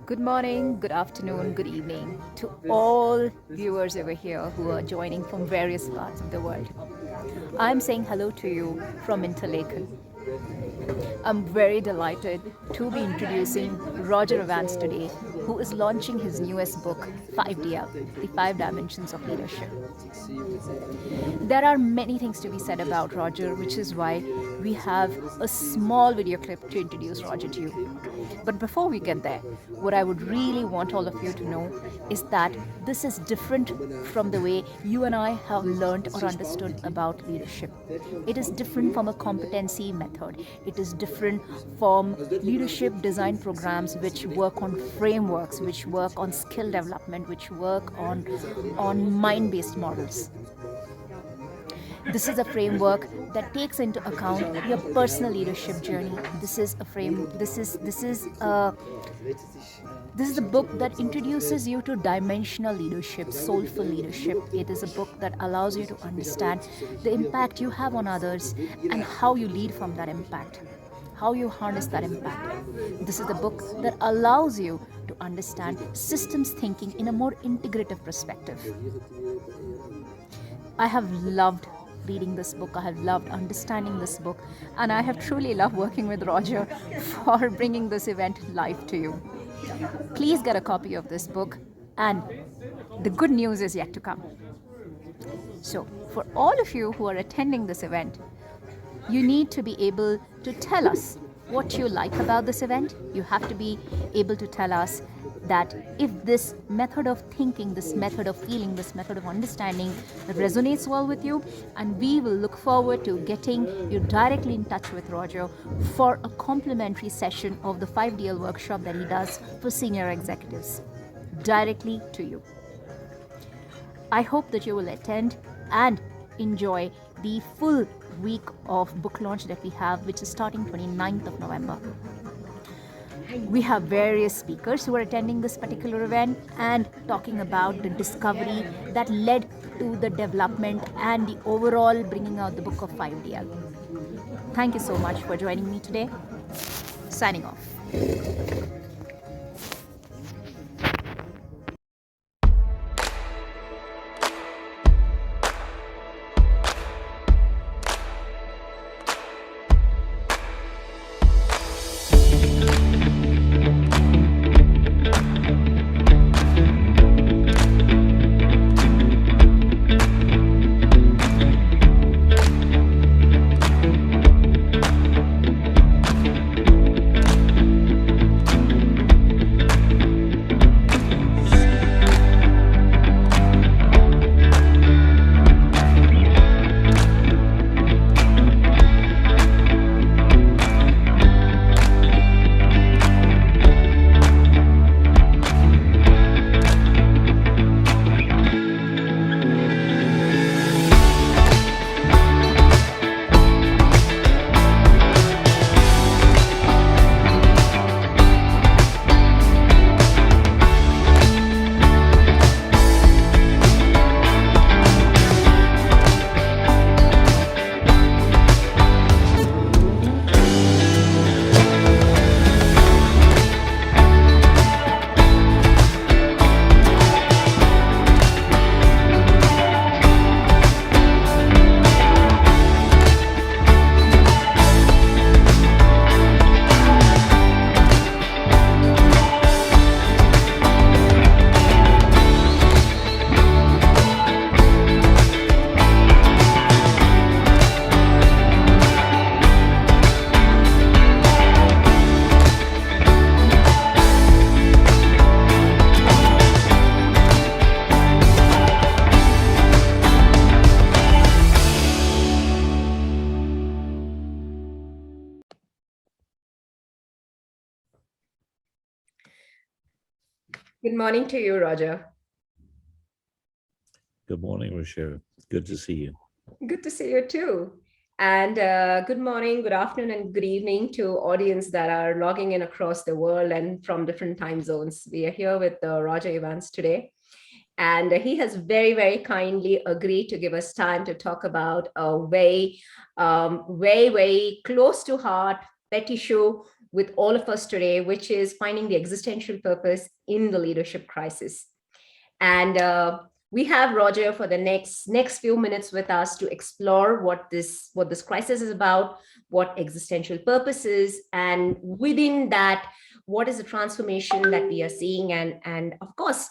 Good morning, good afternoon, good evening to all viewers over here who are joining from various parts of the world. I'm saying hello to you from Interlaken. I'm very delighted to be introducing Roger Evans today, who is launching his newest book, 5DL, The Five Dimensions of Leadership. There are many things to be said about Roger, which is why we have a small video clip to introduce Roger to you. But before we get there, what I would really want all of you to know is that this is different from the way you and I have learned or understood about leadership. It is different from a competency method. It is different from leadership design programs which work on frameworks, which work on skill development, which work on mind-based models. This is a framework that takes into account your personal leadership journey. This is a book that introduces you to dimensional leadership, soulful leadership. It is a book that allows you to understand the impact you have on others and how you lead from that impact, how you harness that impact. This is the book that allows you to understand systems thinking in a more integrative perspective. I have loved reading this book. I have loved understanding this book, and I have truly loved working with Roger for bringing this event live to you. Please get a copy of this book, and the good news is yet to come. So, for all of you who are attending this event, you need to be able to tell us what you like about this event. You have to be able to tell us that if this method of thinking, this method of feeling, this method of understanding resonates well with you, and we will look forward to getting you directly in touch with Roger for a complimentary session of the 5DL workshop that he does for senior executives directly to you. I hope that you will attend and enjoy the full week of book launch that we have, which is starting 29th of November. We have various speakers who are attending this particular event and talking about the discovery that led to the development and the overall bringing out the book of 5DL. Thank you so much for joining me today. Signing off. Good morning to you, Roger. Good morning, Rochelle. Good to see you. Good to see you too. And good morning, good afternoon, and good evening to audience that are logging in across the world and from different time zones. We are here with Roger Evans today. And he has very, very kindly agreed to give us time to talk about a very close to heart, petty show with all of us today, which is finding the existential purpose in the leadership crisis. And we have Roger for the next few minutes with us to explore what this crisis is about, what existential purpose is, and within that, what is the transformation that we are seeing. And of course,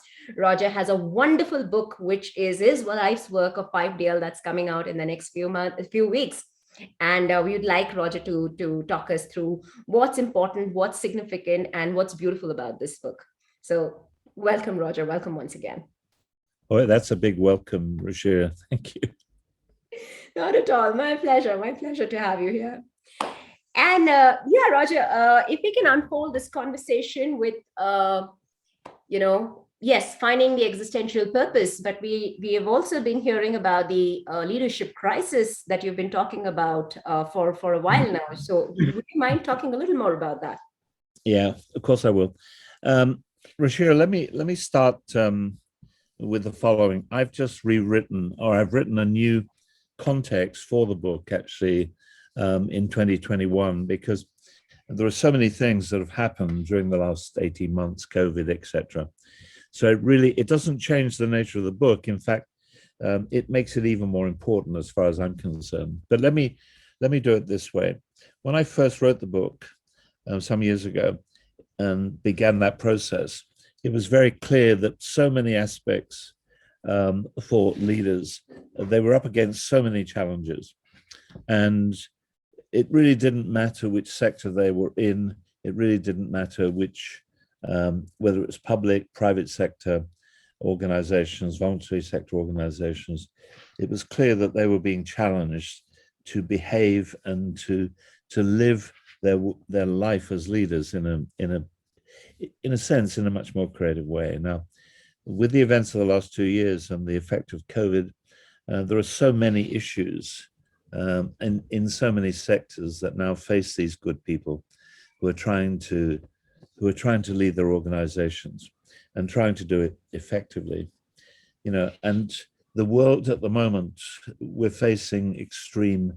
Roger has a wonderful book, which is his life's work of 5DL, that's coming out in the next few weeks. And we would like Roger to talk us through what's important, what's significant, and what's beautiful about this book. So welcome, Roger. Welcome once again. Oh, that's a big welcome, Rashira. Thank you. Not at all. My pleasure. My pleasure to have you here. And Roger, if we can unfold this conversation with, yes, finding the existential purpose, but we have also been hearing about the leadership crisis that you've been talking about for a while now. So would you mind talking a little more about that? Yeah, of course I will. Rashira, let me start with the following. I've written a new context for the book, actually, in 2021, because there are so many things that have happened during the last 18 months, COVID, etc. So it doesn't change the nature of the book. In fact, it makes it even more important as far as I'm concerned. But let me do it this way. When I first wrote the book some years ago and began that process, it was very clear that so many aspects for leaders, they were up against so many challenges. And it really didn't matter which sector they were in. It really didn't matter whether it was public, private sector organizations, voluntary sector organizations. It was clear that they were being challenged to behave and to live their life as leaders in a sense, in a much more creative way. Now, with the events of the last 2 years and the effect of COVID, there are so many issues in so many sectors that now face these good people who are trying to lead their organizations and trying to do it effectively. And the world at the moment, we're facing extreme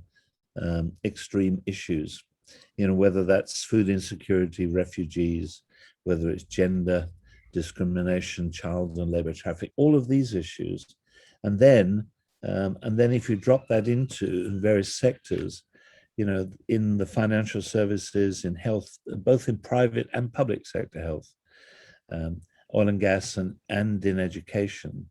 issues, whether that's food insecurity, refugees, whether it's gender discrimination, child and labor trafficking, all of these issues. And then if you drop that into various sectors, in the financial services, in health, both in private and public sector health, oil and gas, and in education,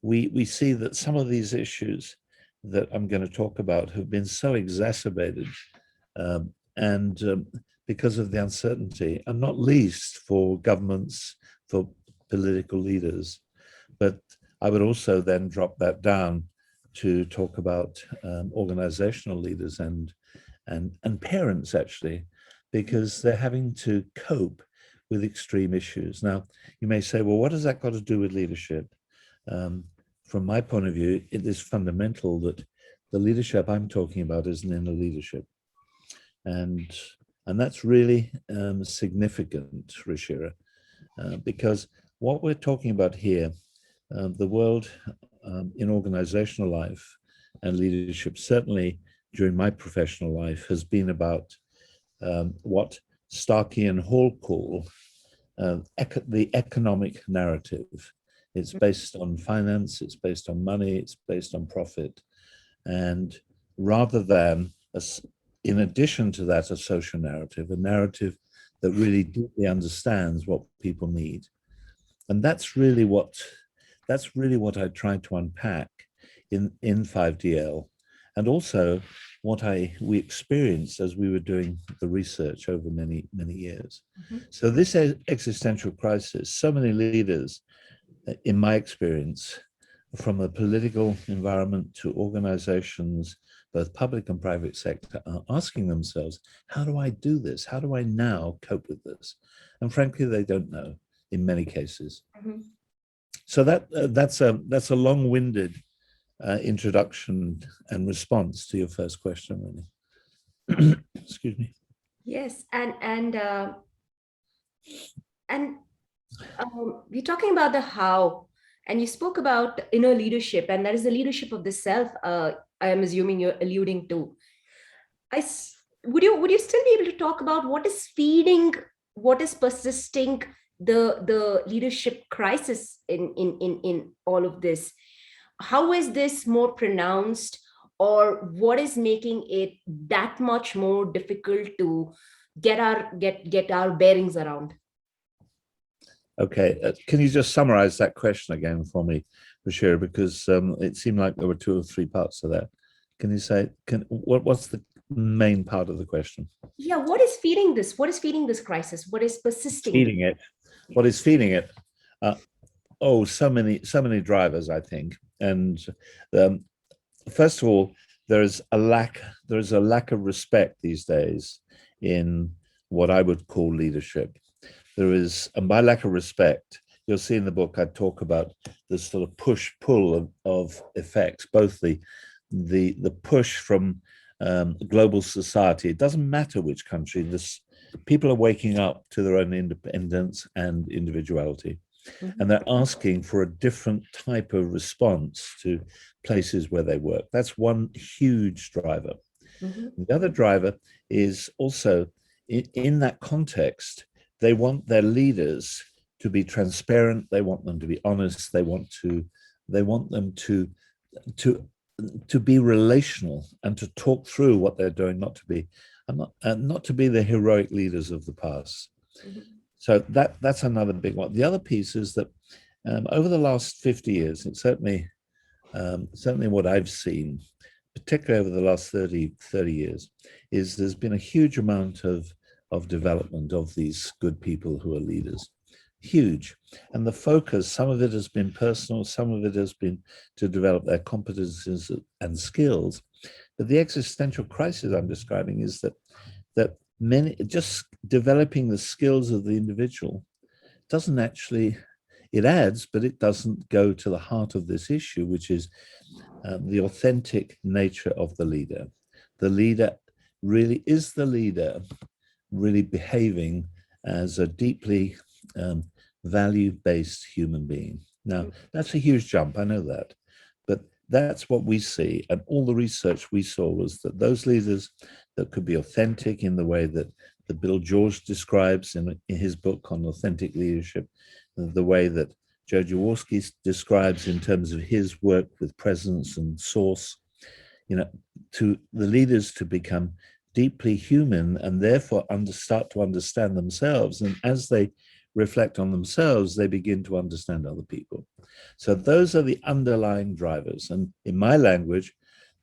we see that some of these issues that I'm going to talk about have been so exacerbated because of the uncertainty, and not least for governments, for political leaders. But I would also then drop that down to talk about organizational leaders and parents, actually, because they're having to cope with extreme issues. Now, you may say, well, what has that got to do with leadership? From my point of view, it is fundamental that the leadership I'm talking about is an inner leadership. And that's really significant, Rashira, because what we're talking about here, the world in organizational life and leadership, certainly during my professional life, has been about what Starkey and Hall call the economic narrative. It's based on finance, it's based on money, it's based on profit. And rather than, in addition to that, a social narrative, a narrative that really deeply understands what people need. And that's really what I tried to unpack in 5DL, and also what we experienced as we were doing the research over many, many years. Mm-hmm. So this existential crisis, so many leaders, in my experience, from the political environment to organizations, both public and private sector, are asking themselves, how do I do this? How do I now cope with this? And frankly, they don't know in many cases. Mm-hmm. So that's a long-winded introduction and response to your first question, really. Excuse me. Yes, and we're talking about the how, and you spoke about inner leadership, and that is the leadership of the self. I am assuming you're alluding to. would you still be able to talk about what is feeding, what is persisting the leadership crisis in all of this? How is this more pronounced, or what is making it that much more difficult to get our bearings around? Okay, can you just summarize that question again for me, Bashir? Because it seemed like there were two or three parts to that. Can you say, what's the main part of the question? Yeah, what is feeding this? What is feeding this crisis? What is persisting? Feeding it. What is feeding it? So many drivers, I think. And um, first of all, there is a lack of respect these days in what I would call leadership. There is, and by lack of respect, you'll see in the book I talk about this sort of push-pull of effects, both the push from global society. It doesn't matter which country. People are waking up to their own independence and individuality, and they're asking for a different type of response to places where they work. That's one huge driver. The other driver is also in that context, they want their leaders to be transparent. They want them to be honest. They want them to be relational and to talk through what they're doing, not to be the heroic leaders of the past. So that's another big one. The other piece is that over the last 50 years, it's certainly what I've seen, particularly over the last 30 years, is there's been a huge amount of development of these good people who are leaders. Huge. And the focus, some of it has been personal, some of it has been to develop their competencies and skills. But the existential crisis I'm describing is that many, just developing the skills of the individual doesn't actually, it adds, but it doesn't go to the heart of this issue, which is the authentic nature of the leader. The leader really is the leader really behaving as a deeply value-based human being. Now, that's a huge jump, I know that, but that's what we see. And all the research we saw was that those leaders that could be authentic in the way that Bill George describes in his book on authentic leadership, the way that Joe Jaworski describes in terms of his work with presence and source, to the leaders to become deeply human and therefore start to understand themselves. And as they reflect on themselves, they begin to understand other people. So those are the underlying drivers. And in my language,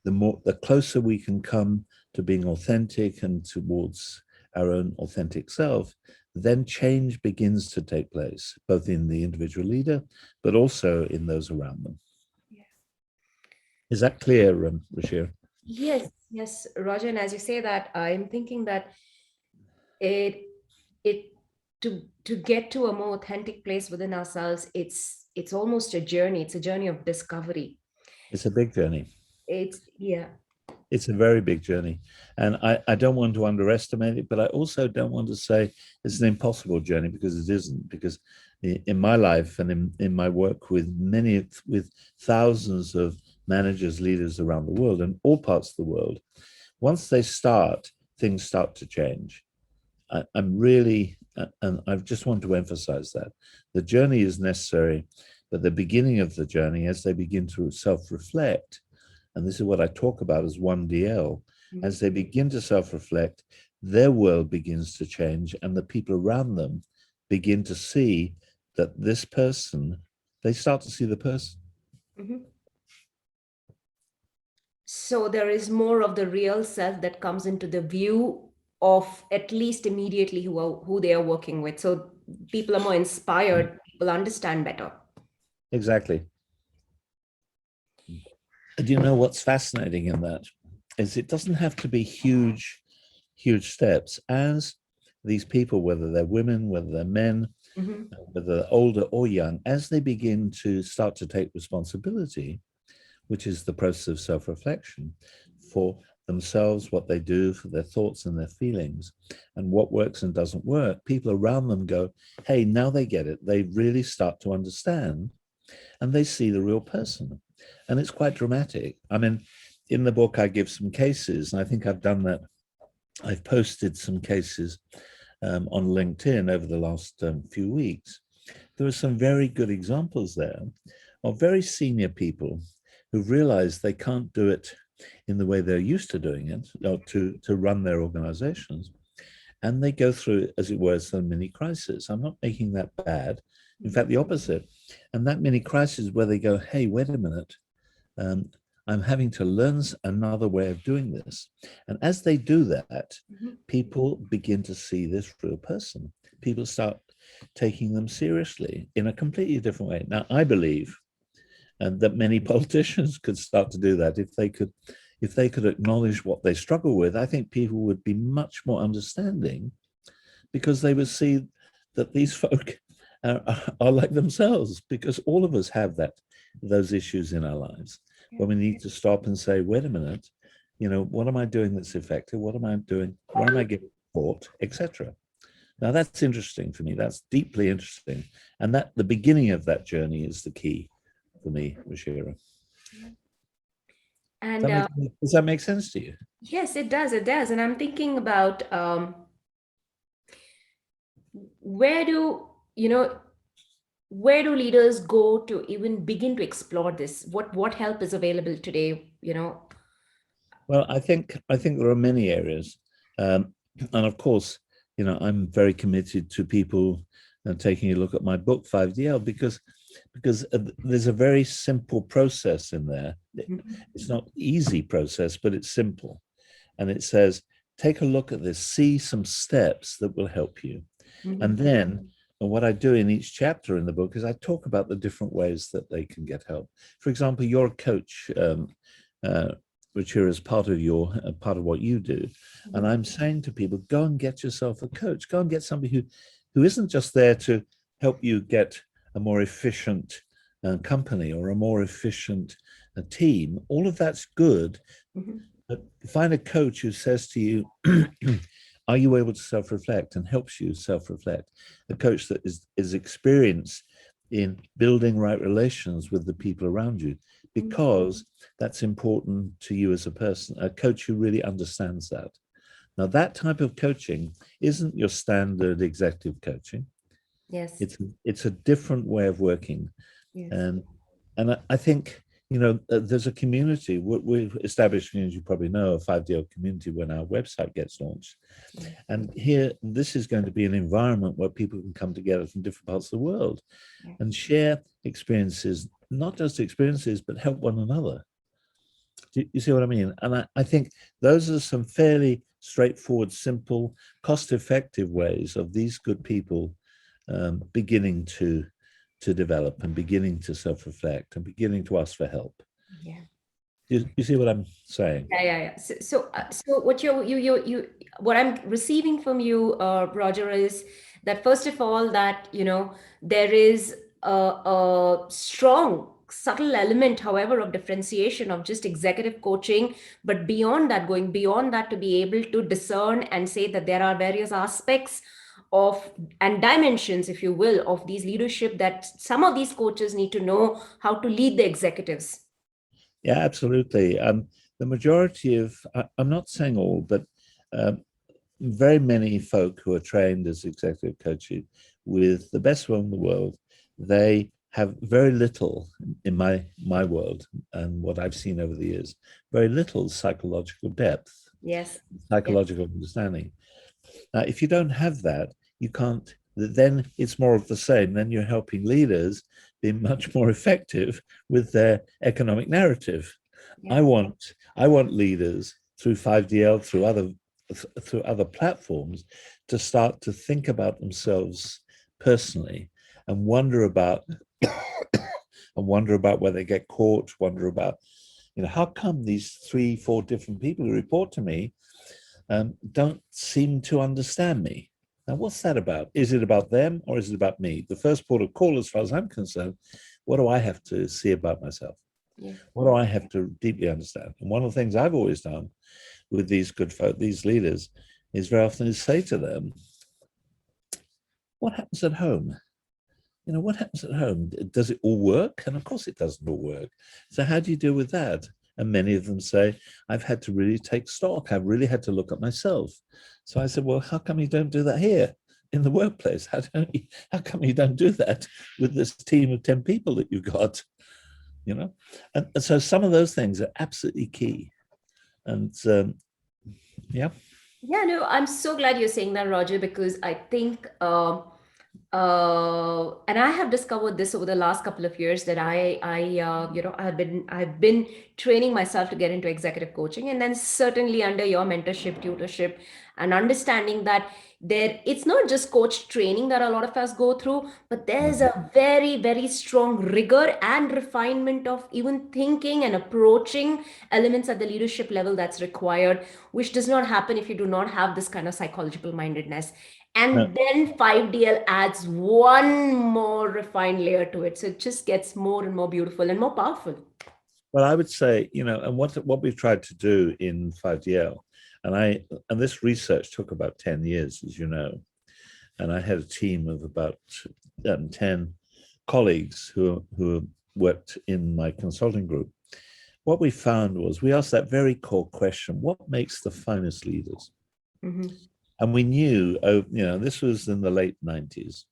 the closer we can come to being authentic and towards our own authentic self, then change begins to take place, both in the individual leader, but also in those around them. Yeah. Is that clear, Rashir? Yes, Roger. And as you say that, I'm thinking that it to get to a more authentic place within ourselves, it's almost a journey. It's a journey of discovery. It's a big journey. It's a very big journey. And I don't want to underestimate it, but I also don't want to say it's an impossible journey, because it isn't. Because in my life and in my work with thousands of managers, leaders around the world, and all parts of the world, once they start, things start to change. I'm really, and I just want to emphasize that the journey is necessary, but the beginning of the journey, as they begin to self-reflect, and this is what I talk about as 1DL, as they begin to self-reflect, their world begins to change, and the people around them begin to see that this person, they start to see the person. So there is more of the real self that comes into the view of, at least immediately, who they are working with. So people are more inspired, people understand better. Exactly. Do you know what's fascinating in that is it doesn't have to be huge steps. As these people, whether they're women, whether they're men, whether they're older or young, as they begin to start to take responsibility, which is the process of self-reflection for themselves, what they do, for their thoughts and their feelings, and what works and doesn't work, people around them go, hey, now they get it. They really start to understand, and they see the real person. And it's quite dramatic. I mean, in the book, I give some cases, and I think I've done that I've posted some cases on LinkedIn over the last few weeks. There are some very good examples there of very senior people who realize they can't do it in the way they're used to doing it, or to run their organizations. And they go through, as it were, some mini crisis. I'm not making that bad. In fact, the opposite. And that mini crisis where they go, hey, wait a minute, I'm having to learn another way of doing this. And as they do that, people begin to see this real person. People start taking them seriously in a completely different way. Now, I believe that many politicians could start to do that if they could acknowledge what they struggle with. I think people would be much more understanding, because they would see that these folk are like themselves, because all of us have those issues in our lives when we need to stop and say, wait a minute, what am I doing that's effective? What am I doing? Where am I getting support, etc. Now that's interesting for me. That's deeply interesting. And that the beginning of that journey is the key for me, Rashira. And does that make sense to you? yes, it does. It does. And I'm thinking about where do leaders go to even begin to explore this? What help is available today? Well, I think there are many areas, and of course, I'm very committed to people taking a look at my book 5DL, because there's a very simple process in there. It's not easy process, but it's simple, and it says, take a look at this, see some steps that will help you, and then. And what I do in each chapter in the book is I talk about the different ways that they can get help. For example, you're a coach, which is part of what you do. And I'm saying to people, go and get yourself a coach. Go and get somebody who isn't just there to help you get a more efficient company or a more efficient team. All of that's good. But find a coach who says to you, are you able to self-reflect, and helps you self-reflect? A coach that is experienced in building right relations with the people around you, because that's important to you as a person. A coach who really understands that. Now, that type of coaching isn't your standard executive coaching. Yes. It's a different way of working. Yes. And I think, there's a community. We've established, as you probably know, a 5DL community when our website gets launched. And here, this is going to be an environment where people can come together from different parts of the world and share experiences, not just experiences, but help one another. Do you see what I mean? And I think those are some fairly straightforward, simple, cost-effective ways of these good people beginning to develop and beginning to self-reflect and beginning to ask for help. Yeah. You see what I'm saying? Yeah. So what I'm receiving from you, Roger, is that first of all, that there is a strong, subtle element, however, of differentiation of just executive coaching, but beyond that, going beyond that, to be able to discern and say that there are various aspects of and dimensions, if you will, of these leadership that some of these coaches need to know how to lead the executives. Yeah, absolutely. The majority of, I'm not saying all, but very many folk who are trained as executive coaches with the best one in the world, they have very little, in my world and what I've seen over the years, very little psychological depth. Yes. Psychological understanding. Now, if you don't have that, you can't, then it's more of the same. Then you're helping leaders be much more effective with their economic narrative. Yeah. I want leaders through 5DL, through other platforms, to start to think about themselves personally and wonder about where they get caught, wonder about, how come these 3-4 different people who report to me don't seem to understand me? Now, what's that about? Is it about them or is it about me? The first port of call, as far as I'm concerned, what do I have to see about myself? Yeah. What do I have to deeply understand? And one of the things I've always done with these good folk, these leaders, is very often is say to them, what happens at home? What happens at home? Does it all work? And of course it doesn't all work. So how do you deal with that? And many of them say, I've had to really take stock. I've really had to look at myself. So I said, well, how come you don't do that here in the workplace? How come you don't do that with this team of 10 people that you've got? You know, and so some of those things are absolutely key. And yeah. Yeah, no, I'm so glad you're saying that, Roger, because I think, and I have discovered this over the last couple of years that I've been training myself to get into executive coaching, and then certainly under your mentorship, tutorship, and understanding that it's not just coach training that a lot of us go through, but there's a very, very strong rigor and refinement of even thinking and approaching elements at the leadership level that's required, which does not happen if you do not have this kind of psychological mindedness. And No. then 5DL adds one more refined layer to it. So it just gets more and more beautiful and more powerful. Well, I would say, you know, and what we've tried to do in 5DL, and this research took about 10 years, as you know, and I had a team of about 10 colleagues who worked in my consulting group. What we found was we asked that very core question: what makes the finest leaders? Mm-hmm. And we knew, you know, this was in the late 90s,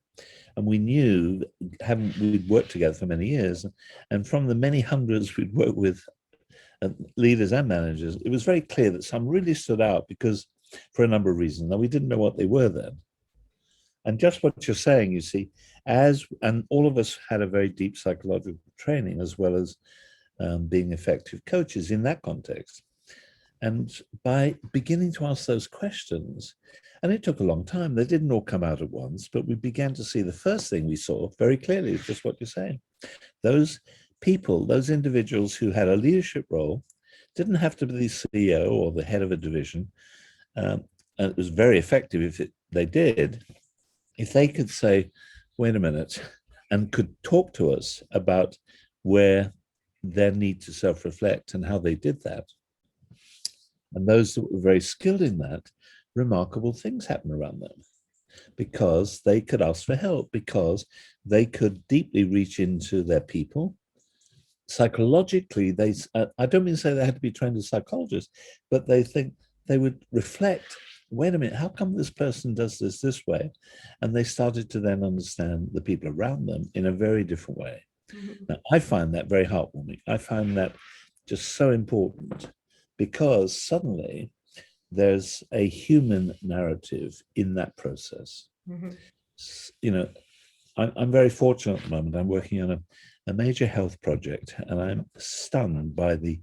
and we knew, we'd worked together for many years, and from the many hundreds we'd worked with, leaders and managers, it was very clear that some really stood out because, for a number of reasons. Now, we didn't know what they were then. And just what you're saying, you see, and all of us had a very deep psychological training, as well as being effective coaches in that context. And by beginning to ask those questions, and it took a long time, they didn't all come out at once, but we began to see the first thing we saw very clearly is just what you're saying. Those people, those individuals who had a leadership role, didn't have to be the CEO or the head of a division. And it was very effective if they did, if they could say, wait a minute, and could talk to us about where their need to self-reflect and how they did that. And those that were very skilled in that, remarkable things happened around them because they could ask for help, because they could deeply reach into their people. Psychologically, I don't mean to say they had to be trained as psychologists, but they think they would reflect, wait a minute, how come this person does this way? And they started to then understand the people around them in a very different way. Mm-hmm. Now, I find that very heartwarming. I find that just so important, because suddenly there's a human narrative in that process. Mm-hmm. You know, I'm very fortunate at the moment. I'm working on a major health project, and I'm stunned by the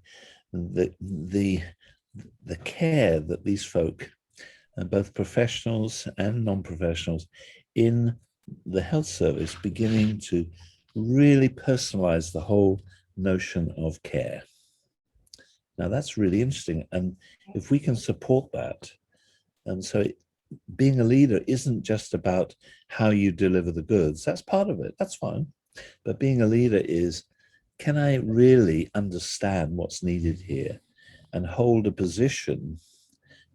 care that these folk, both professionals and non-professionals in the health service, beginning to really personalize the whole notion of care. Now, that's really interesting. And if we can support that, and so being a leader isn't just about how you deliver the goods. That's part of it. That's fine. But being a leader is, can I really understand what's needed here and hold a position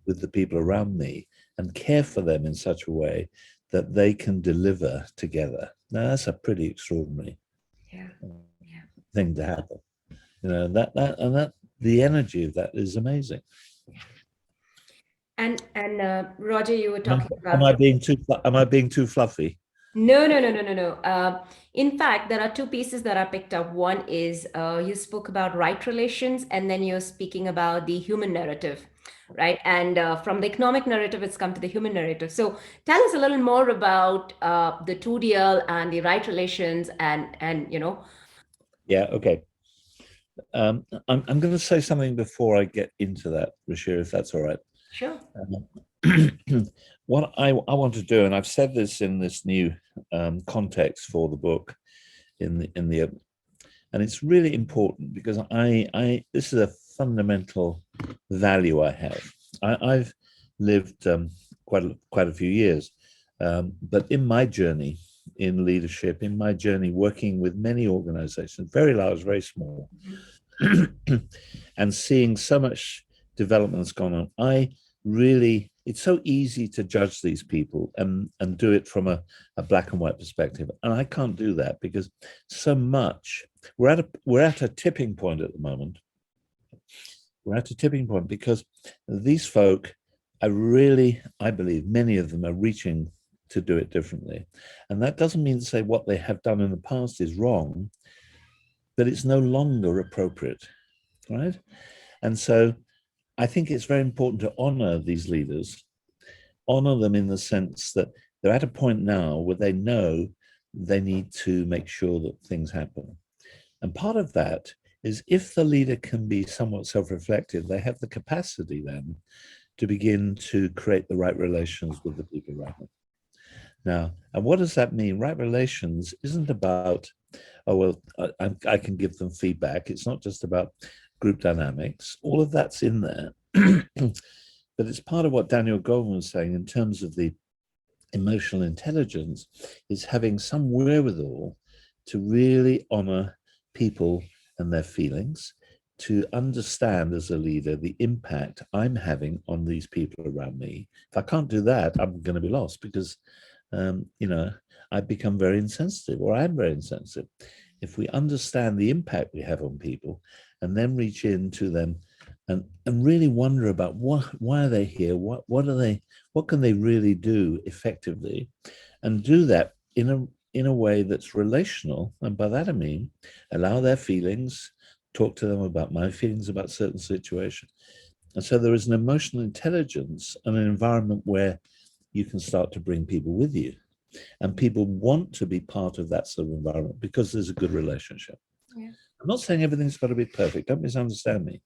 with the people around me and care for them in such a way that they can deliver together? Now, that's a pretty extraordinary thing to happen. You know, that the energy of that is amazing. And Roger, you were talking about. Am I being too fluffy? No. In fact, there are two pieces that I picked up. One is you spoke about right relations, and then you're speaking about the human narrative, right? And from the economic narrative, it's come to the human narrative. So tell us a little more about the 2DL and the right relations, and you know. Yeah. Okay. I'm going to say something before I get into that, Rashir, if that's all right. Sure. What I want to do, and I've said this in this new context for the book, and it's really important because this is a fundamental value I have. I've lived quite a few years, but in my journey in leadership, in my journey working with many organizations, very large, very small, and seeing so much development that's gone on, it's so easy to judge these people and do it from a black and white perspective. And I can't do that because so much, we're at a tipping point at the moment We're at a tipping point because these folk I believe many of them are reaching to do it differently. And that doesn't mean to say what they have done in the past is wrong, but it's no longer appropriate, right? And so I think it's very important to honor these leaders, honor them in the sense that they're at a point now where they know they need to make sure that things happen. And part of that is if the leader can be somewhat self-reflective, they have the capacity then to begin to create the right relations with the people around them. Now, and what does that mean? Right relations isn't about, oh, well, I can give them feedback. It's not just about group dynamics. All of that's in there. But it's part of what Daniel Goleman was saying in terms of the emotional intelligence, is having some wherewithal to really honor people and their feelings, to understand as a leader the impact I'm having on these people around me. If I can't do that, I'm going to be lost because, I become very insensitive, or I'm very insensitive. If we understand the impact we have on people and then reach into them and really wonder about why are they here? What can they really do effectively? And do that in a way that's relational. And by that I mean, allow their feelings, talk to them about my feelings about certain situations. And so there is an emotional intelligence and an environment where you can start to bring people with you. And people want to be part of that sort of environment because there's a good relationship. Yeah. I'm not saying everything's got to be perfect. Don't misunderstand me.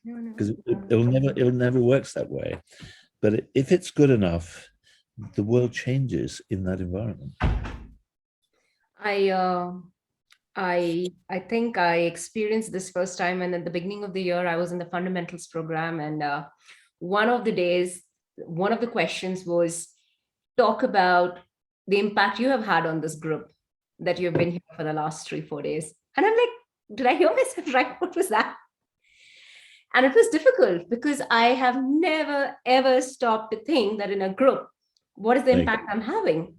No, no. Because it'll never works that way. But if it's good enough, the world changes in that environment. I think I experienced this first time, and at the beginning of the year, I was in the fundamentals program, and one of the days, one of the questions was talk about the impact you have had on this group that you've been here for the last 3-4 days. And I'm like, did I hear myself right? What was that? And it was difficult because I have never, ever stopped to think that in a group, what is the impact I'm having?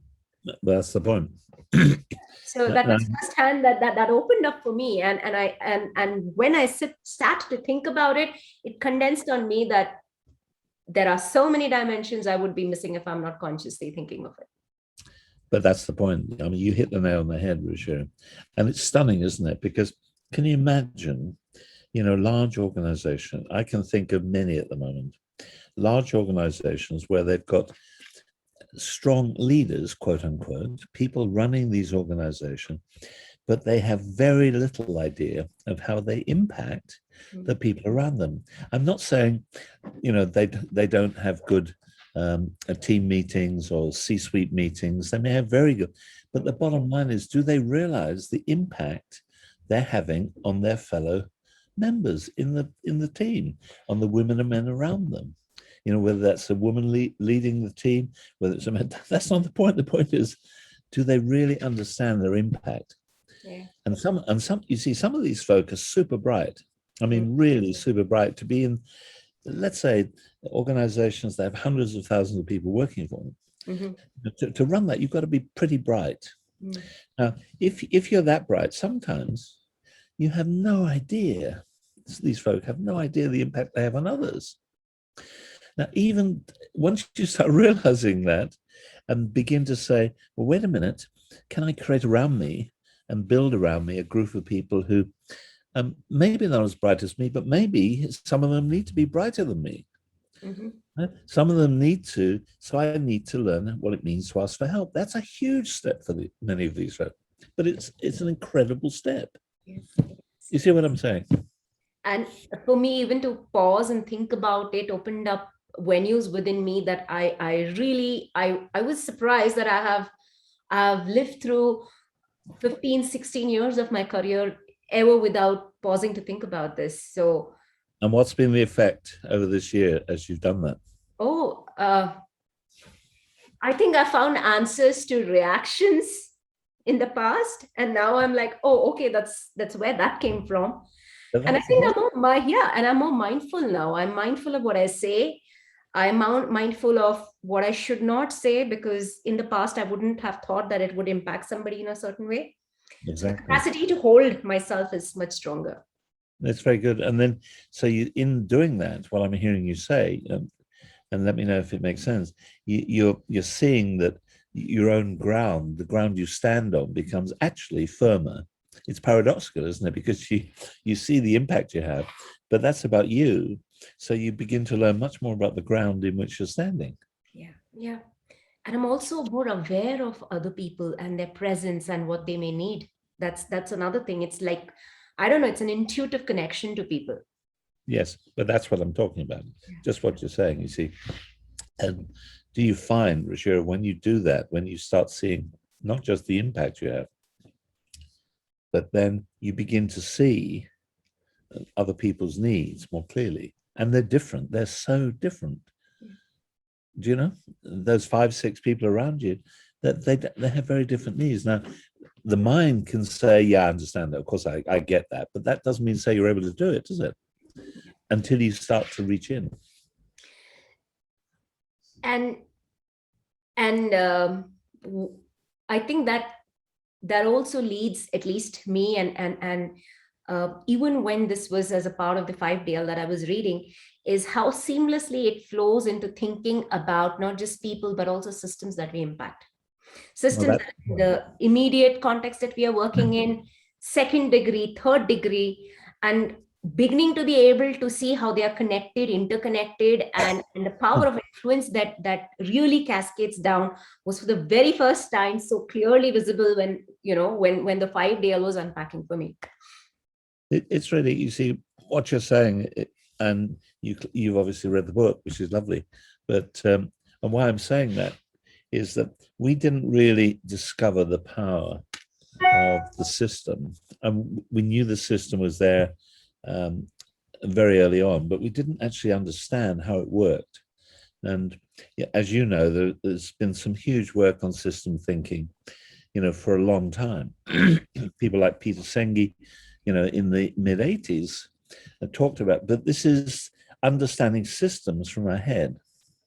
That's the point. So that was firsthand that opened up for me. And when I started to think about it, it condensed on me that there are so many dimensions I would be missing if I'm not consciously thinking of it. But that's the point. I mean, you hit the nail on the head, Ruchir. And it's stunning, isn't it? Because can you imagine, large organizations? I can think of many at the moment, large organizations where they've got strong leaders, quote unquote, people running these organizations, but they have very little idea of how they impact the people around them. I'm not saying, they don't have good team meetings or C-suite meetings. They may have very good, but the bottom line is, do they realize the impact they're having on their fellow members in the team, on the women and men around them? Whether that's a woman leading the team, whether it's a man, that's not the point. The point is, do they really understand their impact? Yeah. And some, you see, some of these folk are super bright. I mean, really super bright to be in, let's say, organizations that have hundreds of thousands of people working for them. Mm-hmm. To run that, you've got to be pretty bright. Mm. Now, if you're that bright, sometimes you have no idea. These folk have no idea the impact they have on others. Now, even once you start realizing that and begin to say, well, wait a minute, can I create around me and build around me a group of people who maybe not as bright as me, but maybe some of them need to be brighter than me. Mm-hmm. Some of them need to, so I need to learn what it means to ask for help. That's a huge step for many of these folks, but it's an incredible step. Yes. You see what I'm saying? And for me, even to pause and think about it opened up venues within me that I was surprised that I've lived through 15, 16 years of my career ever without pausing to think about this. So, and what's been the effect over this year as you've done that? I think I found answers to reactions in the past, and now I'm like, oh, okay, that's where that came from. And I think I'm more mindful now. I'm mindful of what I say. I'm mindful of what I should not say, because in the past I wouldn't have thought that it would impact somebody in a certain way. Exactly. So the capacity to hold myself is much stronger. That's very good. And then, so you, in doing that, what I'm hearing you say, and let me know if it makes sense, you're seeing that your own ground, the ground you stand on, becomes actually firmer. It's paradoxical, isn't it? Because you see the impact you have, but that's about you. So you begin to learn much more about the ground in which you're standing. Yeah, yeah. And I'm also more aware of other people and their presence and what they may need. That's another thing. It's like, I don't know, it's an intuitive connection to people. Yes, but that's what I'm talking about. Yeah. Just what you're saying, you see. And do you find, Rashira, when you do that, when you start seeing not just the impact you have, but then you begin to see other people's needs more clearly, and they're different. They're so different. Do you know those 5, 6 people around you that they have very different needs? Now, the mind can say, "Yeah, I understand that. Of course, I get that," but that doesn't mean say you're able to do it, does it? Until you start to reach in. And and I think that that also leads at least me and even when this was as a part of the 5 DL that I was reading, is how seamlessly it flows into thinking about not just people but also systems that we impact, Well, systems that that in the immediate context that we are working in, second degree, third degree, and beginning to be able to see how they are connected, interconnected, and the power of influence that really cascades down was for the very first time so clearly visible when, when the 5 DL was unpacking for me. it's really, you see what you're saying, and you've obviously read the book, which is lovely. But and why I'm saying that is that we didn't really discover the power of the system, and we knew the system was there very early on, but we didn't actually understand how it worked. And as you know, there's been some huge work on system thinking, for a long time. People like Peter Senge, in the mid 80s, talked about, but this is understanding systems from our head.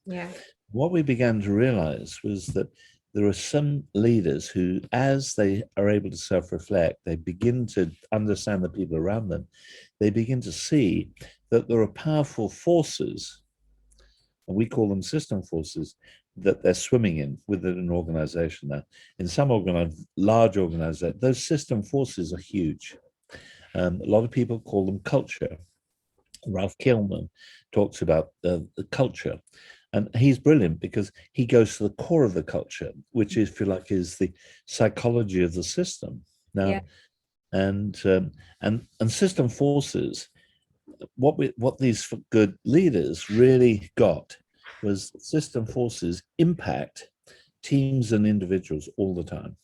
Yeah. What we began to realize was that there are some leaders who, as they are able to self-reflect, they begin to understand the people around them. They begin to see that there are powerful forces, and we call them system forces, that they're swimming in within an organization. Now, in some large organizations, those system forces are huge. A lot of people call them culture. Ralph Kilman talks about the culture, and he's brilliant because he goes to the core of the culture, which, if you like, is the psychology of the system. Now, Yeah. and system forces, what these good leaders really got was system forces impact teams and individuals all the time.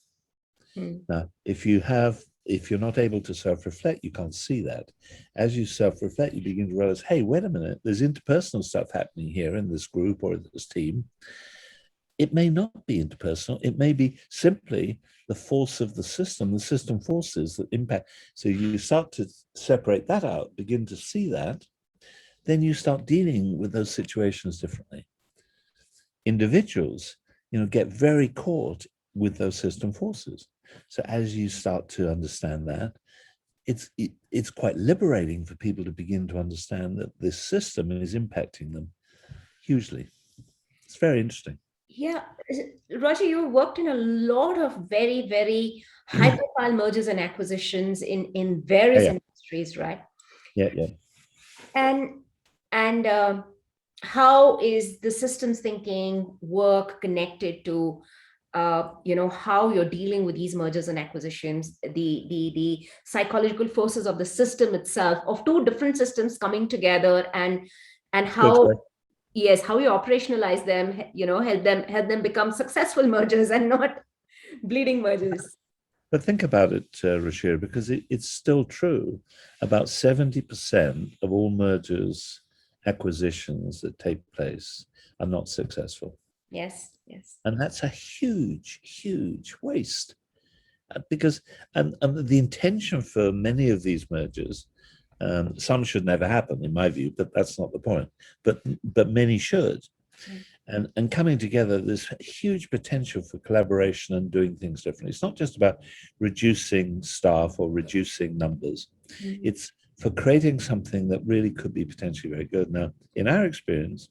Now, if you're not able to self-reflect, you can't see that. As you self-reflect, you begin to realize, hey, wait a minute, there's interpersonal stuff happening here in this group or in this team. It may not be interpersonal. It may be simply the force of the system forces that impact. So you start to separate that out, begin to see that, then you start dealing with those situations differently. Individuals, get very caught with those system forces. So as you start to understand that, it's quite liberating for people to begin to understand that this system is impacting them hugely. It's very interesting. Yeah, Roger, you worked in a lot of very, very high-profile mergers and acquisitions in various Yeah, industries, right? yeah, yeah. And how is the systems thinking work connected to how you're dealing with these mergers and acquisitions, the psychological forces of the system itself, of two different systems coming together, and Good. how, yes, how you operationalize them, help them become successful mergers and not bleeding mergers. But think about it, Rashir, because it's still true. About 70% of all mergers, acquisitions that take place are not successful. Yes, yes. And that's a huge, huge waste. Because and the intention for many of these mergers, some should never happen, in my view, but that's not the point. But many should. And coming together, there's huge potential for collaboration and doing things differently. It's not just about reducing staff or reducing numbers. It's for creating something that really could be potentially very good. Now, in our experience,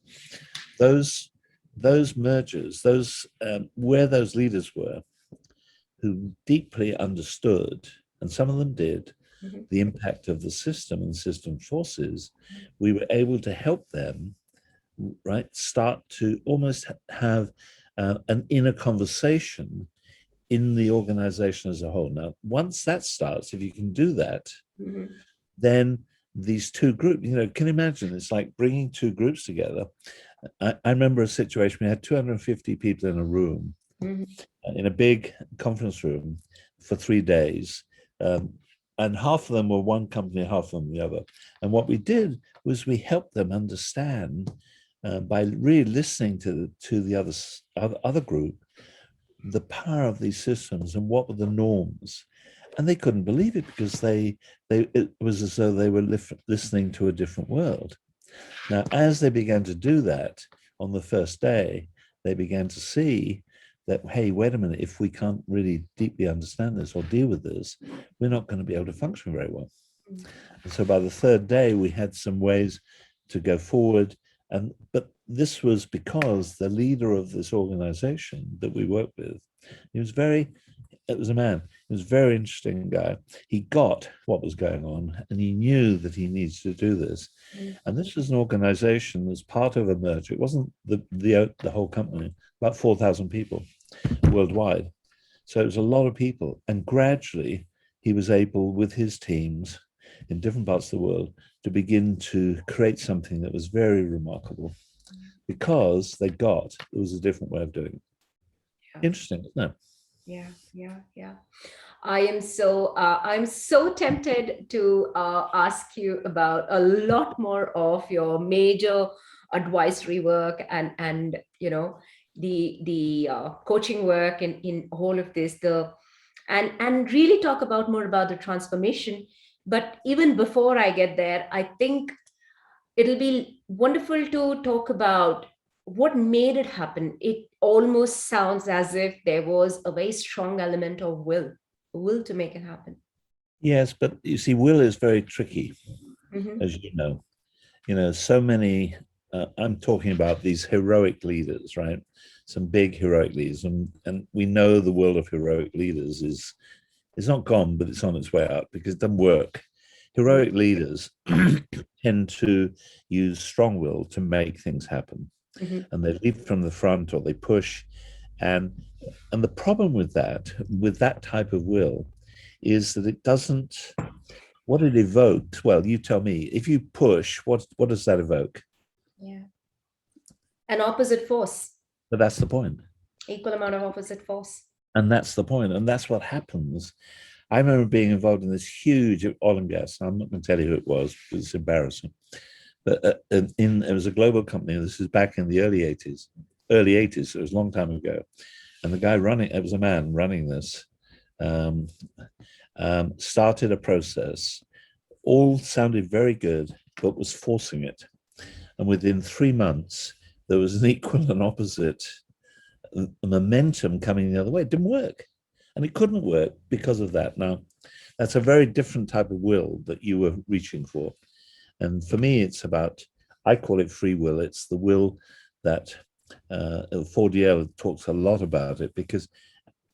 those mergers, where those leaders were, who deeply understood, and some of them did, the impact of the system and system forces, we were able to help them, right, start to almost have an inner conversation in the organization as a whole. Now, once that starts, if you can do that, then these two groups, can you imagine? It's like bringing two groups together. I remember a situation, we had 250 people in a room, in a big conference room for 3 days. And half of them were one company, half of them the other. And what we did was we helped them understand by really listening to the other group, the power of these systems and what were the norms. And they couldn't believe it because it was as though they were listening to a different world. Now, as they began to do that on the first day, they began to see that, hey, wait a minute, if we can't really deeply understand this or deal with this, we're not going to be able to function very well. And so by the third day, we had some ways to go forward. But this was because the leader of this organization that we worked with, it was a man, he was a very interesting guy. He got what was going on and he knew that he needs to do this. And this was an organization as part of a merger. It wasn't the whole company, about 4,000 people worldwide. So it was a lot of people. And gradually he was able, with his teams in different parts of the world, to begin to create something that was very remarkable because they got, it was a different way of doing it. Yeah. Interesting, isn't it? Yeah. I'm so tempted to ask you about a lot more of your major advisory work and the coaching work in all of this, and really talk about more about the transformation. But even before I get there, I think it'll be wonderful to talk about what made it happen. It almost sounds as if there was a very strong element of will to make it happen. Yes, but you see, will is very tricky, as you know. So many, I'm talking about these heroic leaders, right? Some big heroic leaders. And we know the world of heroic leaders is not gone, but it's on its way out because it doesn't work. Heroic leaders tend to use strong will to make things happen. And they lead from the front or they push. And the problem with that type of will is that it doesn't, what it evokes, well, you tell me, if you push, what does that evoke? Yeah. An opposite force. But that's the point. Equal amount of opposite force. And that's the point. And that's what happens. I remember being involved in this huge oil and gas. I'm not going to tell you who it was because it's embarrassing. But it was a global company. This is back in the early 80s. So it was a long time ago. And the guy it was a man running this, started a process. All sounded very good, but was forcing it. And within 3 months, there was an equal and opposite momentum coming the other way. It didn't work. And it couldn't work because of that. Now, that's a very different type of will that you were reaching for. And for me, it's about, I call it free will. It's the will that Fordier talks a lot about it because,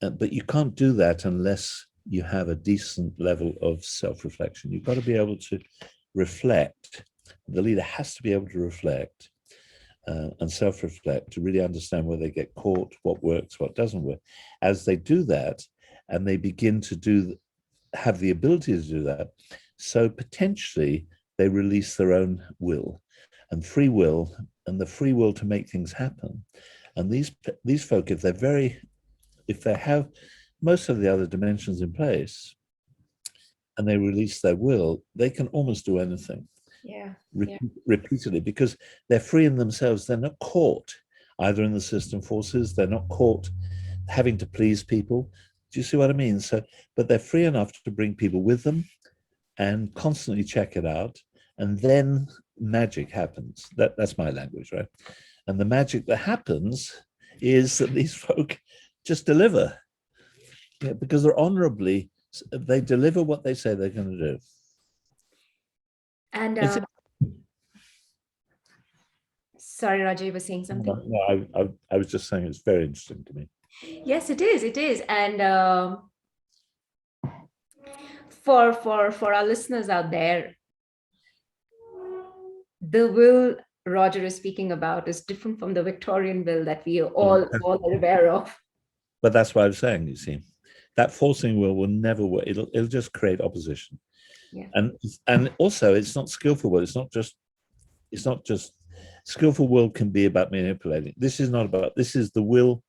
but you can't do that unless you have a decent level of self-reflection. You've got to be able to reflect. The leader has to be able to reflect and self-reflect to really understand where they get caught, what works, what doesn't work. As they do that, and they begin to have the ability to do that, so potentially they release their own will and free will, and the free will to make things happen. And these folk, if they have most of the other dimensions in place, and they release their will, they can almost do anything. Repeatedly, because they're free in themselves. They're not caught either in the system forces. They're not caught having to please people. Do you see what I mean? So, but they're free enough to bring people with them and constantly check it out. And then magic happens. That's my language, right? And the magic that happens is that these folk just deliver, because they deliver what they say they're going to do. And It's sorry, Roger, you were saying something. no, I was just saying it's very interesting to me. Yes, it is. It is. And for our listeners out there, the will Roger is speaking about is different from the Victorian will that we all are aware of. But that's what I was saying. You see, that forcing will never work. It'll just create opposition. Yeah. And also, it's not skillful will. It's not just skillful will can be about manipulating. This is not about. This is the will.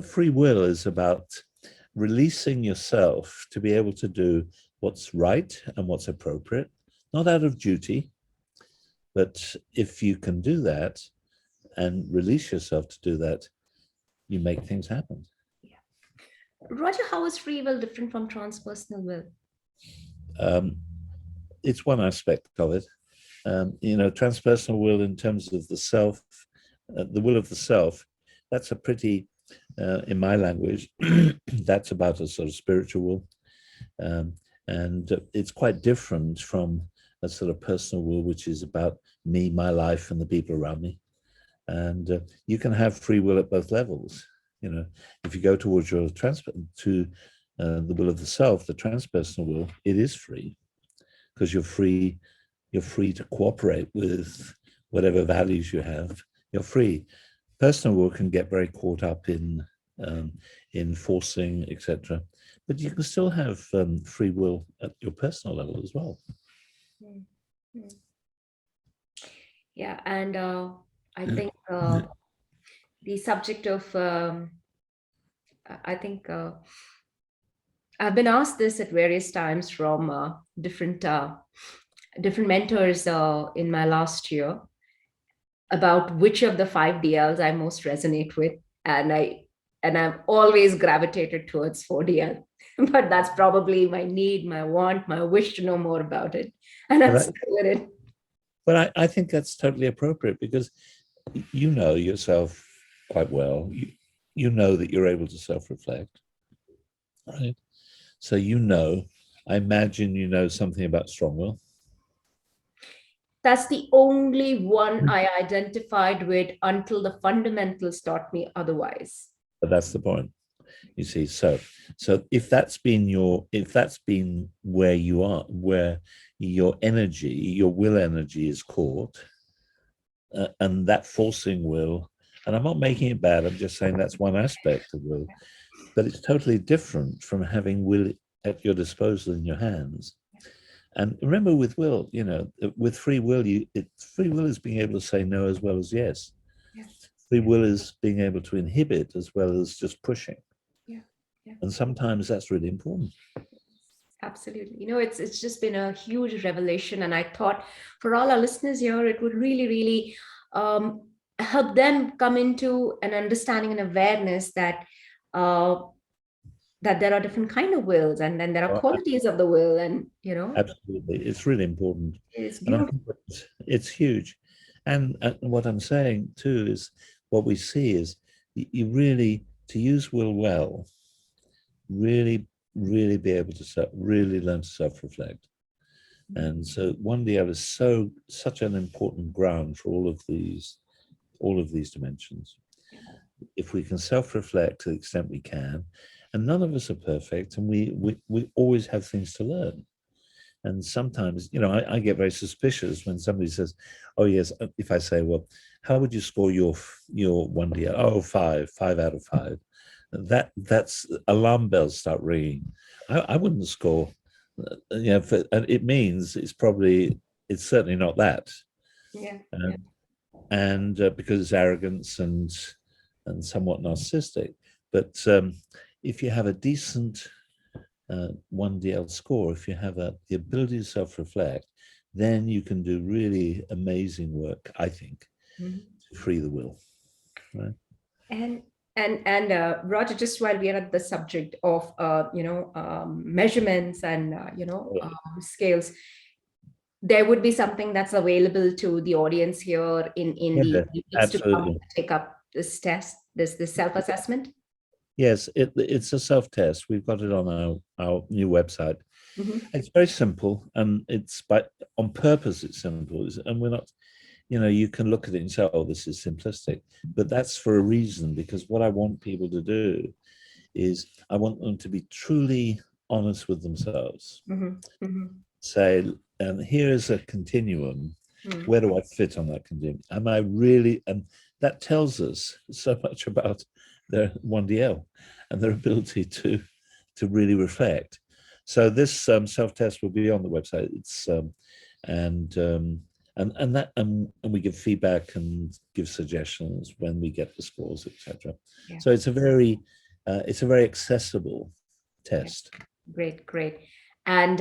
Free will is about releasing yourself to be able to do what's right and what's appropriate, not out of duty, but if you can do that and release yourself to do that, you make things happen. Yeah. Roger, how is free will different from transpersonal will? It's one aspect of it. Transpersonal will in terms of the self, the will of the self, that's a pretty, in my language, that's about a sort of spiritual will. And it's quite different from a sort of personal will, which is about me, my life, and the people around me. And you can have free will at both levels. If you go towards your the will of the self, the transpersonal will, it is free because you're free to cooperate with whatever values you have. You're free. Personal will can get very caught up in forcing, etc. But you can still have free will at your personal level as well. Yeah, and I think the subject of I think I've been asked this at various times from different mentors in my last year about which of the 5 DLs I most resonate with, and I've always gravitated towards 4DL, but that's probably my need, my want, my wish to know more about it, and I'm still with it. But I think that's totally appropriate because you know yourself quite well. You know that you're able to self-reflect, right? So I imagine you know something about strong will. That's the only one I identified with until the fundamentals taught me otherwise. But that's the point. You see, so if that's been where you are, where your energy, your will energy is caught, and that forcing will, and I'm not making it bad, I'm just saying that's one aspect of will, but it's totally different from having will at your disposal in your hands. And remember, with will, with free will, free will is being able to say no as well as yes. Yes. Free will is being able to inhibit as well as just pushing. Yeah. And sometimes that's really important. Absolutely. It's just been a huge revelation. And I thought for all our listeners here, it would really, really help them come into an understanding and awareness that there are different kind of wills, and then there are qualities of the will, and Absolutely. It's really important. It's beautiful. beautiful. And it's huge. And what I'm saying too is what we see is you really, to use will well, really be able to really learn to self-reflect. And so 1DL is such an important ground for all of these dimensions. If we can self-reflect to the extent we can, and none of us are perfect, and we always have things to learn. And sometimes, I get very suspicious when somebody says, "Oh yes," if I say, "Well, how would you score your 1DL?" "Oh, 5 out of 5." That's alarm bells start ringing. I wouldn't score, and it means it's certainly not that. Yeah. And because it's arrogance and somewhat narcissistic. But if you have a decent 1DL score, if you have the ability to self-reflect, then you can do really amazing work, I think, to free the will. Right? And Roger, just while we are at the subject of measurements and scales, there would be something that's available to the audience here in the weeks to come to take up this test, this self-assessment. Yes, it's a self-test. We've got it on our new website. It's very simple, and it's on purpose. It's simple, and we're not. You can look at it and say, "Oh, this is simplistic," but that's for a reason. Because what I want people to do is, I want them to be truly honest with themselves. Say, and here is a continuum. Where do I fit on that continuum? Am I really? And that tells us so much about their 1DL and their ability to really reflect. So this self-test will be on the website. It's and we give feedback and give suggestions when we get the scores, etc. Yeah. So it's a very accessible test. Great. And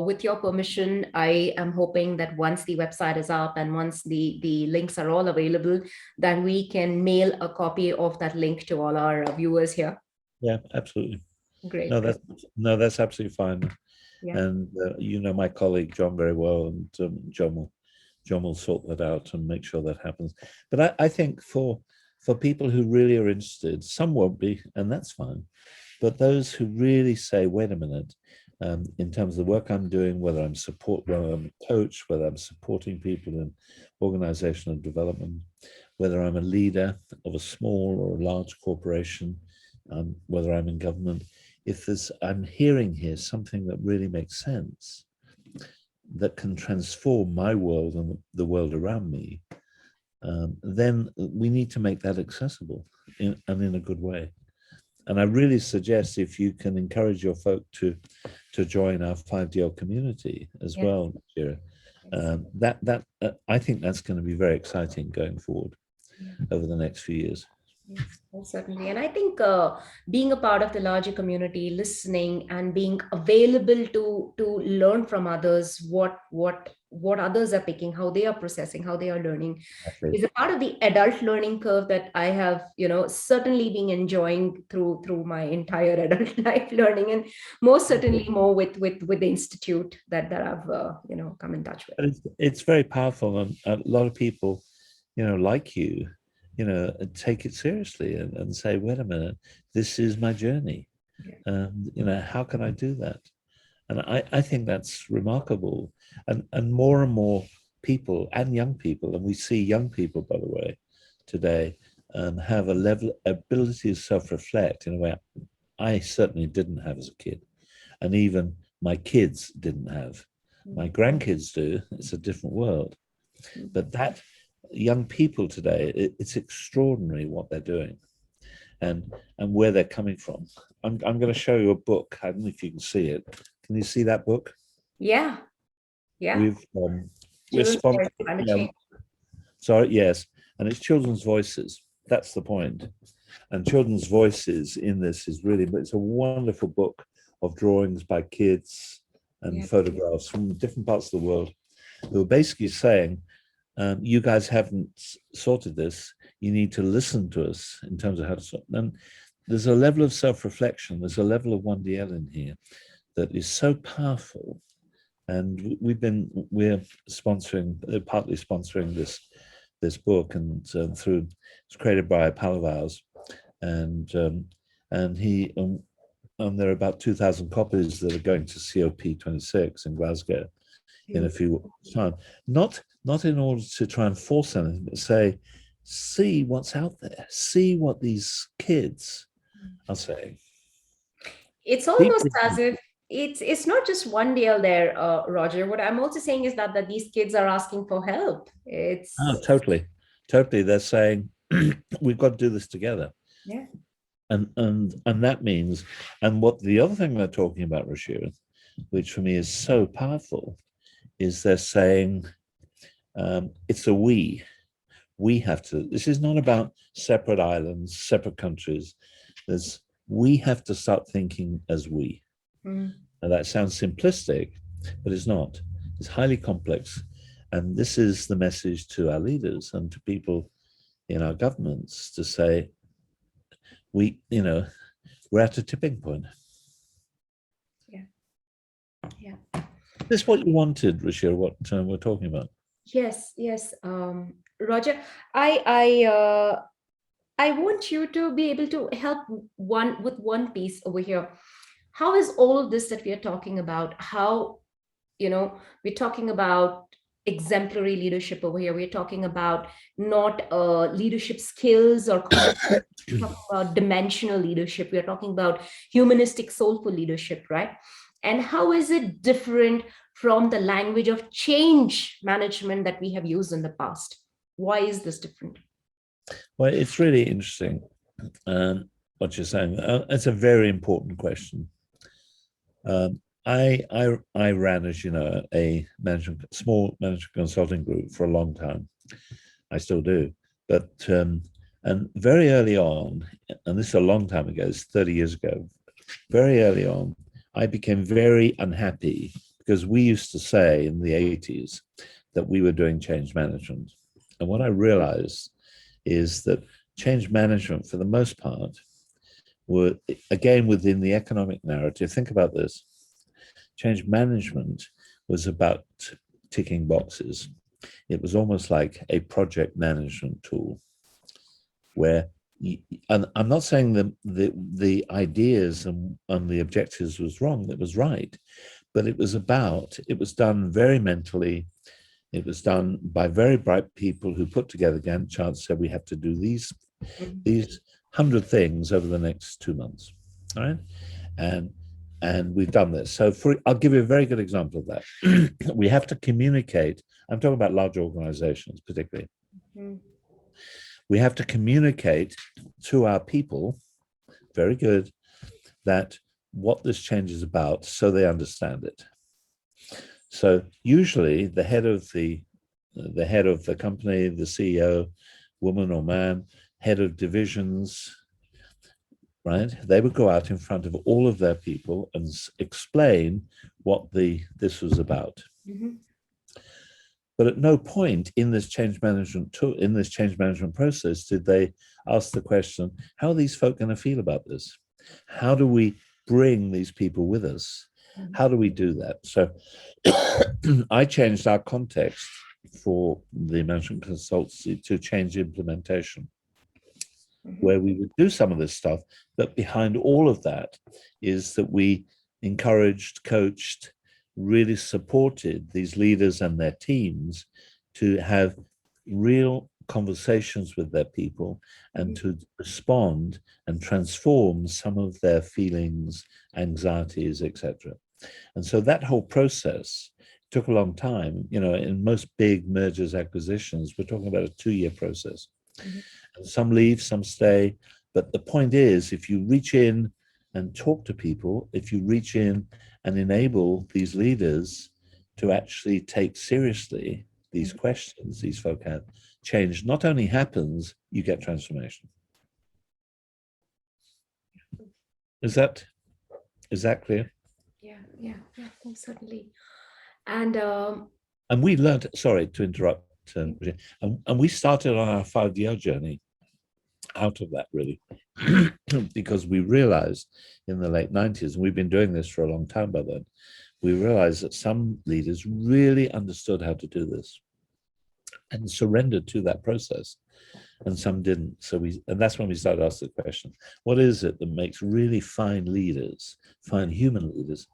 with your permission, I am hoping that once the website is up and once the links are all available, that we can mail a copy of that link to all our viewers here. Yeah, absolutely. Great. That's absolutely fine. Yeah. And my colleague John very well, and John will sort that out and make sure that happens. But I think for people who really are interested, some won't be, and that's fine. But those who really say, wait a minute, in terms of the work I'm doing, whether I'm a coach, whether I'm supporting people in organizational development, whether I'm a leader of a small or a large corporation, whether I'm in government, if I'm hearing here something that really makes sense, that can transform my world and the world around me, then we need to make that accessible and in a good way. And I really suggest, if you can encourage your folk to join our 5DL community as well, Shira, I think that's going to be very exciting going forward over the next few years. Yes, certainly. And I think being a part of the larger community, listening and being available to learn from others, what others are picking, how they are processing, how they are learning, is a part of the adult learning curve that I have, certainly been enjoying through my entire adult life learning, and most certainly more with the institute that I've come in touch with. But it's very powerful, and a lot of people, like you, take it seriously and say, wait a minute, this is my journey. How can I do that? And I think that's remarkable. And more people, and young people, and we see young people, by the way, today, have a ability to self-reflect in a way I certainly didn't have as a kid. And even my kids didn't have. My grandkids do. It's a different world. But that young people today, it's extraordinary what they're doing and where they're coming from. I'm going to show you a book. I don't know if you can see it. Can you see that book? Yeah. We're sponsored. Sorry, yes. And it's children's voices. That's the point. And children's voices in this is really, but it's a wonderful book of drawings by kids and photographs from different parts of the world who are basically saying, you guys haven't sorted this. You need to listen to us in terms of how to sort. And there's a level of self-reflection. There's a level of 1DL in here that is so powerful. And we're sponsoring, partly sponsoring this book, and it's created by a pal of ours, and there are about 2,000 copies that are going to COP26 in Glasgow in a few weeks' time. Not in order to try and force anything, but say, see what's out there, see what these kids are saying. It's almost as if it's not just 1DL there, Roger. What I'm also saying is that these kids are asking for help. Totally. They're saying, we've got to do this together. Yeah. And that means, and what the other thing they're talking about, Rashira, which for me is so powerful, is they're saying, it's a we. We have to, this is not about separate islands, separate countries. We have to start thinking as we. And that sounds simplistic, but it's not. It's highly complex. And this is the message to our leaders and to people in our governments to say, we're at a tipping point. Yeah. This is what you wanted, Rashir, what we're talking about. Yes. Roger, I want you to be able to help with one piece over here. how is all of this that we are talking about, how, we're talking about exemplary leadership over here. We're talking about not leadership skills or competence. We're talking about dimensional leadership. We're talking about humanistic, soulful leadership, right? And how is it different from the language of change management that we have used in the past? Why is this different? Well, it's really interesting what you're saying. It's a very important question. I ran, as you know, a small management consulting group for a long time. I still do, but and very early on, and this is a long time ago, it's 30 years ago. Very early on, I became very unhappy because we used to say in the 80s that we were doing change management, and what I realized is that change management, for the most part, were again within the economic narrative. Think about this. Change management was about ticking boxes. It was almost like a project management tool where, and I'm not saying the ideas and the objectives was wrong, it was right, but it was done very mentally. It was done by very bright people who put together Gantt charts, said we have to do these 100 things over the next 2 months, all right? And we've done this. So I'll give you a very good example of that. We have to communicate. I'm talking about large organizations, particularly. Mm-hmm. We have to communicate to our people, very good, that what this change is about, so they understand it. So usually the head of the company, the CEO, woman or man, head of divisions, right? They would go out in front of all of their people and explain what this was about. Mm-hmm. But at no point in this change management process did they ask the question, how are these folk going to feel about this? How do we bring these people with us? How do we do that? So I changed our context for the management consultancy to change implementation, where we would do some of this stuff, but behind all of that is that we encouraged, coached, really supported these leaders and their teams to have real conversations with their people and to respond and transform some of their feelings, anxieties, etc. And so that whole process took a long time. In most big mergers, acquisitions, we're talking about a 2-year process. Mm-hmm. And some leave, some stay. But the point is, if you reach in and talk to people, if you reach in and enable these leaders to actually take seriously these questions these folk have, change not only happens, you get transformation. Is that clear? Yeah, certainly. And we learned, sorry to interrupt, and we started on our 5-year journey out of that, really, because we realized in the late 90s, and we've been doing this for a long time by then, we realized that some leaders really understood how to do this and surrendered to that process, and some didn't. And that's when we started asking the question, what is it that makes really fine leaders, fine human leaders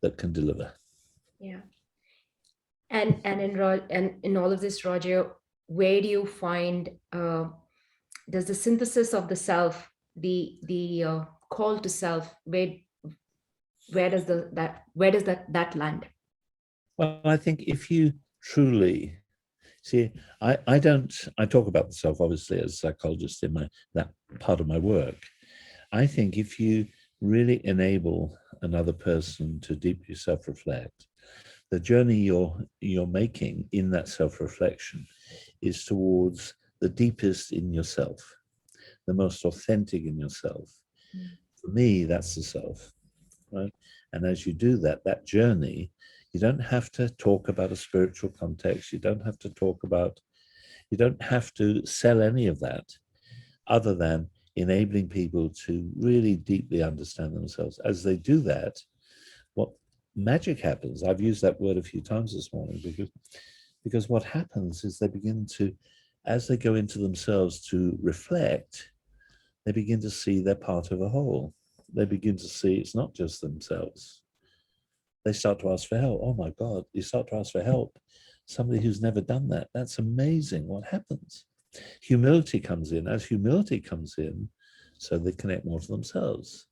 that can deliver? Yeah. And in all of this, Roger, where do you find does the synthesis of the self, the call to self, where does that land? Well, I think if you truly see, I talk about the self obviously as a psychologist in that part of my work. I think if you really enable another person to deeply self-reflect, the journey you're making in that self-reflection is towards the deepest in yourself, the most authentic in yourself. For me, that's the self, right? And as you do that journey, you don't have to talk about a spiritual context. You don't have to sell any of that other than enabling people to really deeply understand themselves. As they do that, what magic happens, I've used that word a few times this morning, because what happens is they begin to, as they go into themselves to reflect, they begin to see they're part of a whole. they begin to see it's not just themselves. They start to ask for help. Oh my God, you start to ask for help. Somebody who's never done that. That's amazing. What happens? Humility comes in. As humility comes in, so they connect more to themselves.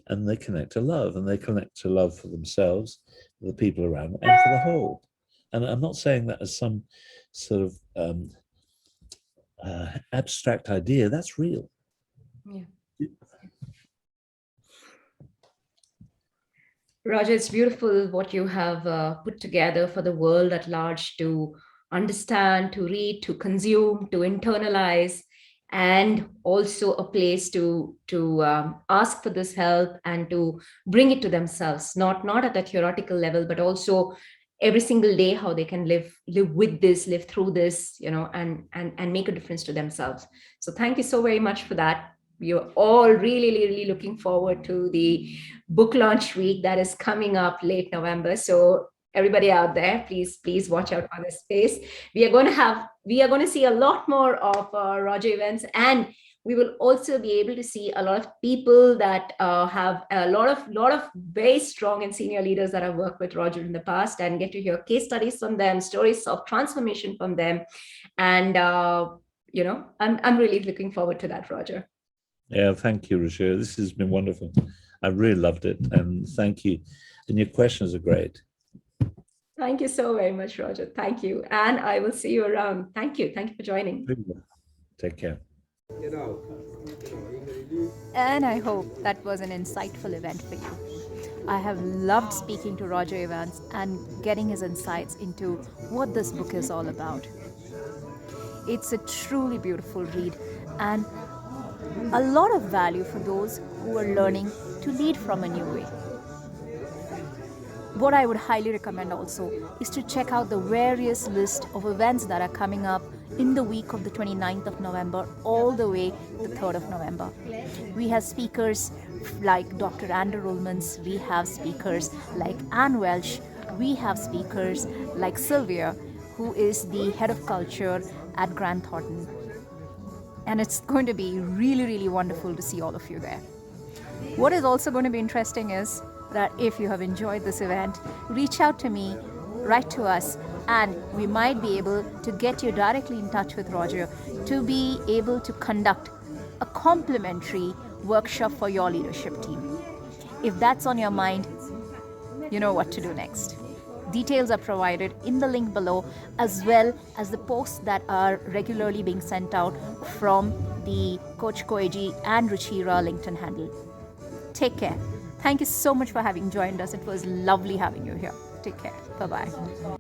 And they connect to love. And they connect to love for themselves, for the people around them, and for the whole. And I'm not saying that as some sort of abstract idea. That's real. Yeah. Roger, it's beautiful what you have put together for the world at large to understand, to read, to consume, to internalize, and also a place to ask for this help and to bring it to themselves, not at a theoretical level, but also every single day how they can live with this, live through this, and make a difference to themselves. So thank you so very much for that. We are all really looking forward to the book launch week that is coming up late November. So everybody out there, please watch out for this space. We are going to see a lot more of Roger events, and we will also be able to see a lot of people that have a lot of very strong and senior leaders that have worked with Roger in the past, and get to hear case studies from them, stories of transformation from them. And I'm really looking forward to that, Roger. Yeah, thank you, Roger. This has been wonderful. I really loved it, and thank you. And your questions are great. Thank you so very much, Roger. Thank you. And I will see you around. Thank you. Thank you for joining. Take care. And I hope that was an insightful event for you. I have loved speaking to Roger Evans and getting his insights into what this book is all about. It's a truly beautiful read and a lot of value for those who are learning to lead from a new way. What I would highly recommend also is to check out the various list of events that are coming up in the week of the 29th of November all the way to the 3rd of November. We have speakers like Dr. Andrew Ullmans, we have speakers like Anne Welsh, we have speakers like Sylvia, who is the head of culture at Grant Thornton. And it's going to be really wonderful to see all of you there. What is also going to be interesting is that if you have enjoyed this event, reach out to me, write to us, and we might be able to get you directly in touch with Roger to be able to conduct a complimentary workshop for your leadership team. If that's on your mind, you know what to do next. Details are provided in the link below, as well as the posts that are regularly being sent out from the Coach Koeji and Ruchira LinkedIn handle. Take care. Thank you so much for having joined us. It was lovely having you here. Take care. Bye-bye.